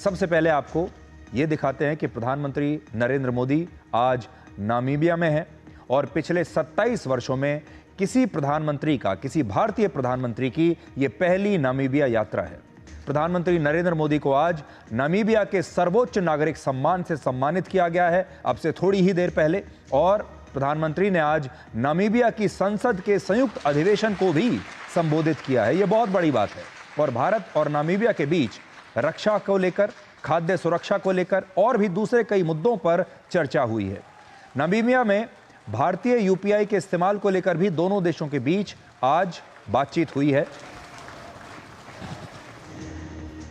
सबसे पहले आपको ये दिखाते हैं कि प्रधानमंत्री नरेंद्र मोदी आज नामीबिया में हैं और पिछले 27 वर्षों में किसी भारतीय प्रधानमंत्री की ये पहली नामीबिया यात्रा है। प्रधानमंत्री नरेंद्र मोदी को आज नामीबिया के सर्वोच्च नागरिक सम्मान से सम्मानित किया गया है, अब से थोड़ी ही देर पहले। और प्रधानमंत्री ने आज नामीबिया की संसद के संयुक्त अधिवेशन को भी संबोधित किया है। यह बहुत बड़ी बात है। और भारत और नामीबिया के बीच रक्षा को लेकर, खाद्य सुरक्षा को लेकर और भी दूसरे कई मुद्दों पर चर्चा हुई है। नामीबिया में भारतीय यूपीआई के इस्तेमाल को लेकर भी दोनों देशों के बीच आज बातचीत हुई है।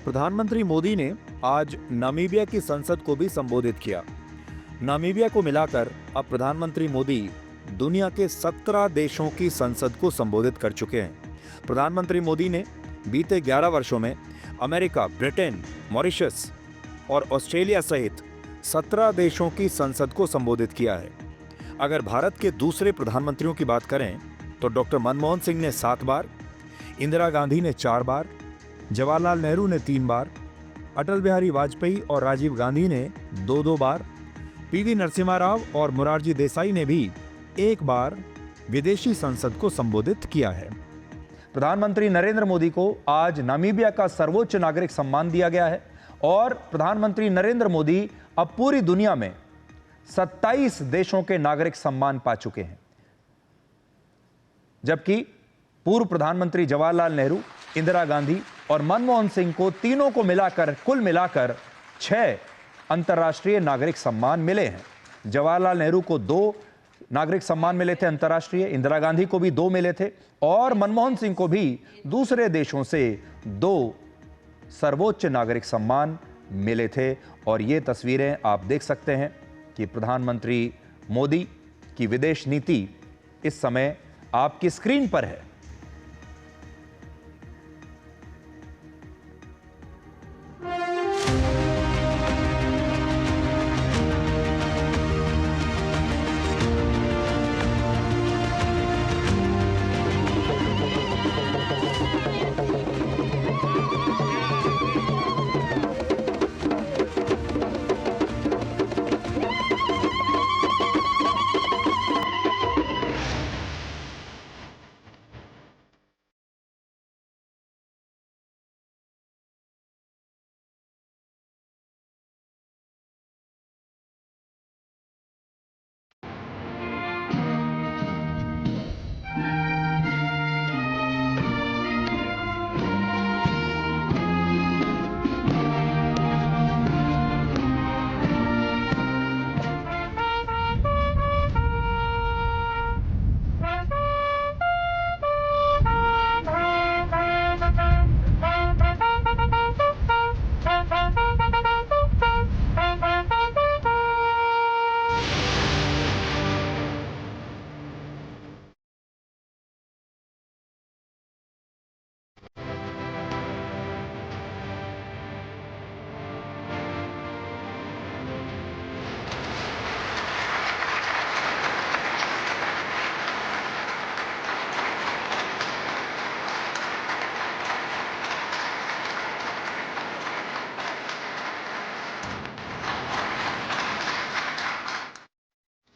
प्रधानमंत्री मोदी ने आज नामीबिया की संसद को भी संबोधित किया। नामीबिया को मिलाकर अब प्रधानमंत्री मोदी दुनिया के 17 देशों की संसद को संबोधित कर चुके हैं। प्रधानमंत्री मोदी ने बीते 11 वर्षों में अमेरिका, ब्रिटेन, मॉरिशस और ऑस्ट्रेलिया सहित 17 देशों की संसद को संबोधित किया है। अगर भारत के दूसरे प्रधानमंत्रियों की बात करें तो डॉक्टर मनमोहन सिंह ने 7 बार, इंदिरा गांधी ने 4 बार, जवाहरलाल नेहरू ने 3 बार, अटल बिहारी वाजपेयी और राजीव गांधी ने 2-2 बार, पीवी नरसिम्हा राव और मोरारजी देसाई ने भी 1 बार विदेशी संसद को संबोधित किया है। प्रधानमंत्री नरेंद्र मोदी को आज नामीबिया का सर्वोच्च नागरिक सम्मान दिया गया है और प्रधानमंत्री नरेंद्र मोदी अब पूरी दुनिया में 27 देशों के नागरिक सम्मान पा चुके हैं, जबकि पूर्व प्रधानमंत्री जवाहरलाल नेहरू, इंदिरा गांधी और मनमोहन सिंह को तीनों को मिलाकर कुल मिलाकर 6 अंतर्राष्ट्रीय नागरिक सम्मान मिले हैं। जवाहरलाल नेहरू को 2 नागरिक सम्मान मिले थे अंतर्राष्ट्रीय, इंदिरा गांधी को भी 2 मिले थे और मनमोहन सिंह को भी दूसरे देशों से 2 सर्वोच्च नागरिक सम्मान मिले थे। और ये तस्वीरें आप देख सकते हैं कि प्रधानमंत्री मोदी की विदेश नीति इस समय आपकी स्क्रीन पर है।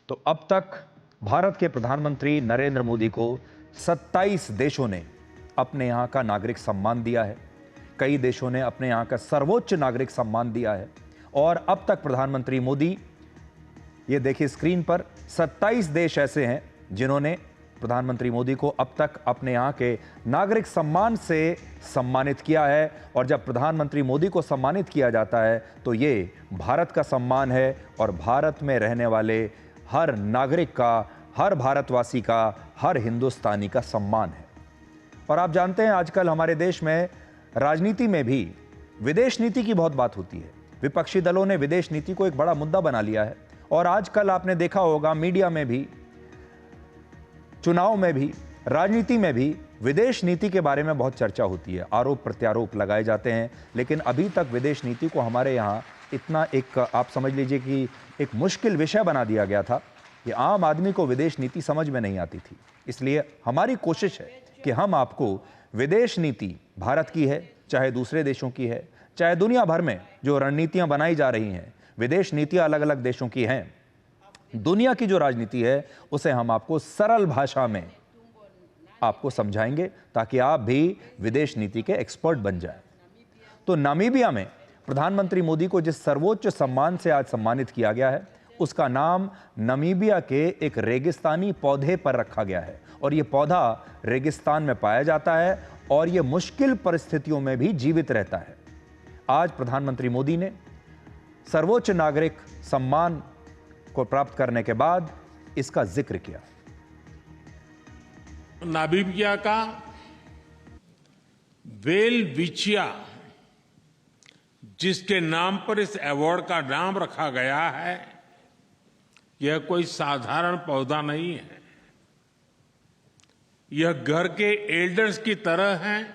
तो अब तक भारत के प्रधानमंत्री नरेंद्र मोदी को 27 देशों ने अपने यहाँ का नागरिक सम्मान दिया है। कई देशों ने अपने यहाँ का सर्वोच्च नागरिक सम्मान दिया है। और अब तक प्रधानमंत्री मोदी, ये देखिए स्क्रीन पर, 27 देश ऐसे हैं जिन्होंने प्रधानमंत्री मोदी को अब तक अपने यहाँ के नागरिक सम्मान से सम्मानित किया है। और जब प्रधानमंत्री मोदी को सम्मानित किया जाता है तो ये भारत का सम्मान है और भारत में रहने वाले हर नागरिक का, हर भारतवासी का, हर हिंदुस्तानी का सम्मान है। और आप जानते हैं आजकल हमारे देश में राजनीति में भी विदेश नीति की बहुत बात होती है। विपक्षी दलों ने विदेश नीति को एक बड़ा मुद्दा बना लिया है और आजकल आपने देखा होगा मीडिया में भी, चुनाव में भी, राजनीति में भी विदेश नीति के बारे में बहुत चर्चा होती है, आरोप प्रत्यारोप लगाए जाते हैं। लेकिन अभी तक विदेश नीति को हमारे यहाँ इतना एक, आप समझ लीजिए कि एक मुश्किल विषय बना दिया गया था कि आम आदमी को विदेश नीति समझ में नहीं आती थी। इसलिए हमारी कोशिश है कि हम आपको विदेश नीति भारत की है, चाहे दूसरे देशों की है, चाहे दुनिया भर में जो रणनीतियां बनाई जा रही हैं, विदेश नीतियां अलग अलग देशों की हैं, दुनिया की जो राजनीति है उसे हम आपको सरल भाषा में आपको समझाएंगे ताकि आप भी विदेश नीति के एक्सपर्ट बन जाएं। तो नामीबिया में प्रधानमंत्री मोदी को जिस सर्वोच्च सम्मान से आज सम्मानित किया गया है, उसका नाम नामीबिया के एक रेगिस्तानी पौधे पर रखा गया है। और यह पौधा रेगिस्तान में पाया जाता है और यह मुश्किल परिस्थितियों में भी जीवित रहता है। आज प्रधानमंत्री मोदी ने सर्वोच्च नागरिक सम्मान को प्राप्त करने के बाद इसका जिक्र किया। नामीबिया का वेलविचिया, जिसके नाम पर इस अवार्ड का नाम रखा गया है, यह कोई साधारण पौधा नहीं है। यह घर के एल्डर्स की तरह हैं,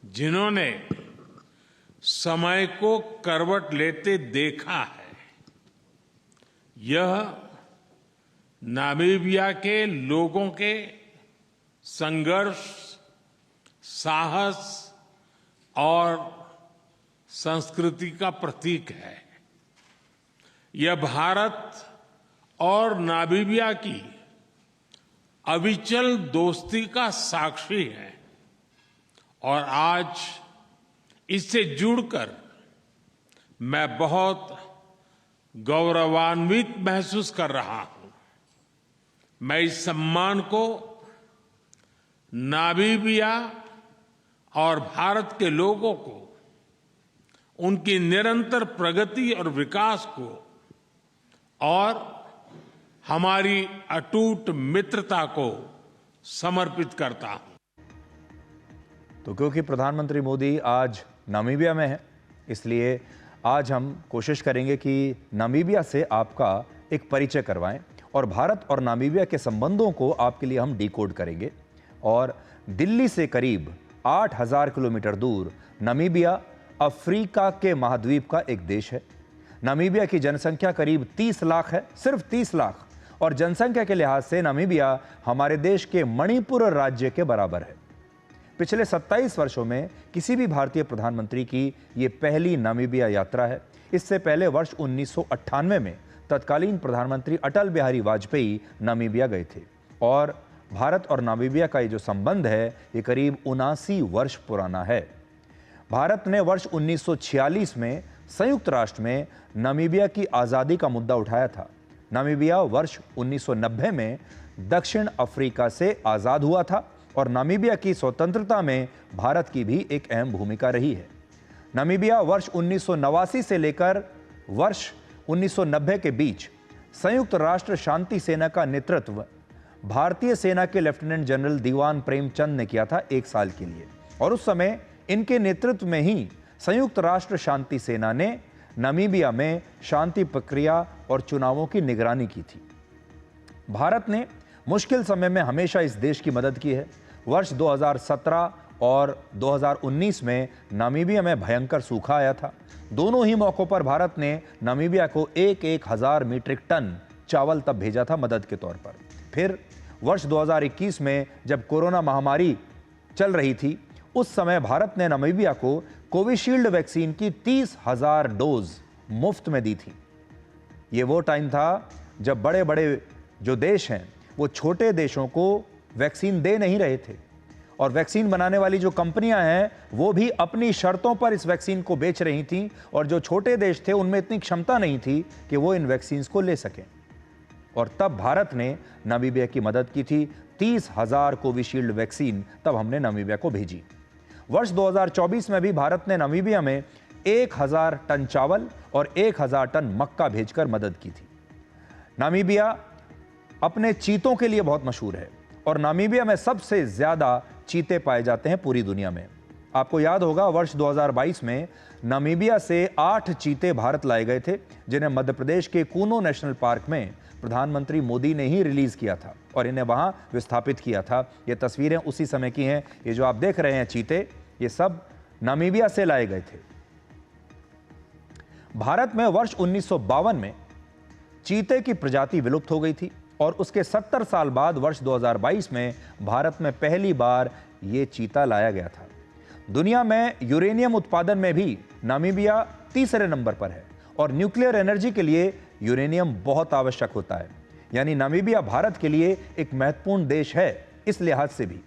जिन्होंने समय को करवट लेते देखा है। यह नामीबिया के लोगों के संघर्ष, साहस और संस्कृति का प्रतीक है। यह भारत और नामीबिया की अविचल दोस्ती का साक्षी है और आज इससे जुड़कर मैं बहुत गौरवान्वित महसूस कर रहा हूं। मैं इस सम्मान को नामीबिया और भारत के लोगों को, उनकी निरंतर प्रगति और विकास को और हमारी अटूट मित्रता को समर्पित करता हूं। तो क्योंकि प्रधानमंत्री मोदी आज नामीबिया में है, इसलिए आज हम कोशिश करेंगे कि नामीबिया से आपका एक परिचय करवाएं और भारत और नामीबिया के संबंधों को आपके लिए हम डिकोड करेंगे। और दिल्ली से करीब 8000 किलोमीटर दूर नामीबिया अफ्रीका के महाद्वीप का एक देश है। नामीबिया की जनसंख्या करीब 30 लाख है, सिर्फ 30 लाख। और जनसंख्या के लिहाज से नामीबिया हमारे देश के मणिपुर राज्य के बराबर है। पिछले 27 वर्षों में किसी भी भारतीय प्रधानमंत्री की ये पहली नामीबिया यात्रा है। इससे पहले वर्ष 1998 में तत्कालीन प्रधानमंत्री अटल बिहारी वाजपेयी नामीबिया गए थे। और भारत और नामीबिया का ये जो संबंध है, ये करीब 79 वर्ष पुराना है। भारत ने वर्ष 1946 में संयुक्त राष्ट्र में नामीबिया की आज़ादी का मुद्दा उठाया था। नामीबिया वर्ष 1990 में दक्षिण अफ्रीका से आज़ाद हुआ था और नामीबिया की स्वतंत्रता में भारत की भी एक अहम भूमिका रही है। नामीबिया वर्ष 1989 से लेकर वर्ष 1990 के बीच संयुक्त राष्ट्र शांति सेना का नेतृत्व भारतीय सेना के लेफ्टिनेंट जनरल दीवान प्रेमचंद ने किया था 1 साल के लिए। और उस समय इनके नेतृत्व में ही संयुक्त राष्ट्र शांति सेना ने नामीबिया में शांति प्रक्रिया और चुनावों की निगरानी की थी। भारत ने मुश्किल समय में हमेशा इस देश की मदद की है। वर्ष 2017 और 2019 में नामीबिया में भयंकर सूखा आया था। दोनों ही मौकों पर भारत ने नामीबिया को 1,000 मीट्रिक टन चावल तब भेजा था मदद के तौर पर। फिर वर्ष 2021 में जब कोरोना महामारी चल रही थी, उस समय भारत ने नामीबिया को कोविशील्ड वैक्सीन की 30,000 डोज मुफ्त में दी थी। ये वो टाइम था जब बड़े बड़े जो देश हैं वो छोटे देशों को वैक्सीन दे नहीं रहे थे और वैक्सीन बनाने वाली जो कंपनियां हैं वो भी अपनी शर्तों पर इस वैक्सीन को बेच रही थीं और जो छोटे देश थे उनमें इतनी क्षमता नहीं थी कि वो इन वैक्सीन को ले सकें। और तब भारत ने नामीबिया की मदद की थी। 30,000 कोविशील्ड वैक्सीन तब हमने नामीबिया को भेजी। वर्ष 2024 में भी भारत ने नामीबिया में 1,000 टन चावल और 1,000 टन मक्का भेजकर मदद की थी। नामीबिया अपने चीतों के लिए बहुत मशहूर है और नामीबिया में सबसे ज्यादा चीते पाए जाते हैं पूरी दुनिया में। आपको याद होगा वर्ष 2022 में नामीबिया से 8 चीते भारत लाए गए थे, जिन्हें मध्य प्रदेश के कूनो नेशनल पार्क में प्रधानमंत्री मोदी ने ही रिलीज किया था और इन्हें वहां विस्थापित किया था। ये तस्वीरें उसी समय की हैं। ये जो आप देख रहे हैं चीते, ये सब नामीबिया से लाए गए थे। भारत में वर्ष 1952 में चीते की प्रजाति विलुप्त हो गई थी और उसके 70 साल बाद वर्ष 2022 में भारत में पहली बार यह चीता लाया गया था। दुनिया में यूरेनियम उत्पादन में भी नामीबिया तीसरे नंबर पर है और न्यूक्लियर एनर्जी के लिए यूरेनियम बहुत आवश्यक होता है। यानी नामीबिया भारत के लिए एक महत्वपूर्ण देश है इस लिहाज से भी।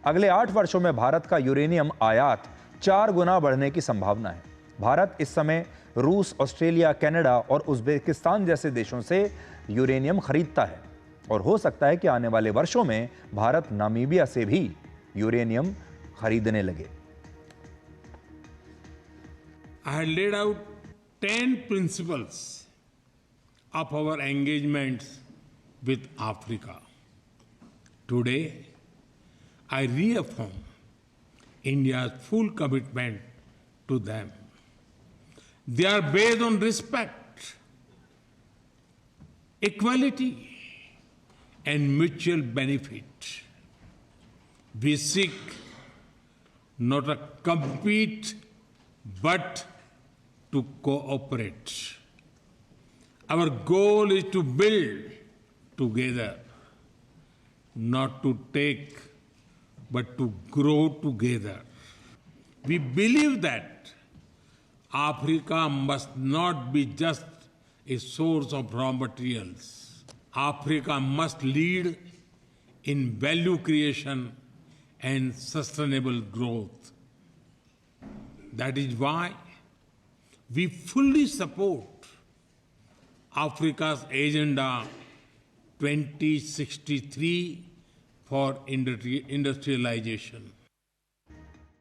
अगले 8 वर्षों में भारत का यूरेनियम आयात 4 गुना बढ़ने की संभावना है। भारत इस समय रूस, ऑस्ट्रेलिया, कनाडा और उज्बेकिस्तान जैसे देशों से यूरेनियम खरीदता है और हो सकता है कि आने वाले वर्षों में भारत नामीबिया से भी यूरेनियम खरीदने लगे। I had laid out 10 principles of our engagements with Africa. Today, I reaffirm India's full commitment to them. They are based on respect, equality, and mutual benefit. We seek not to compete, but to cooperate. Our goal is to build together, not to take, but to grow together. We believe that Africa must not be just a source of raw materials. Africa must lead in value creation and sustainable growth. That is why we fully support Africa's Agenda 2063 for industrialization.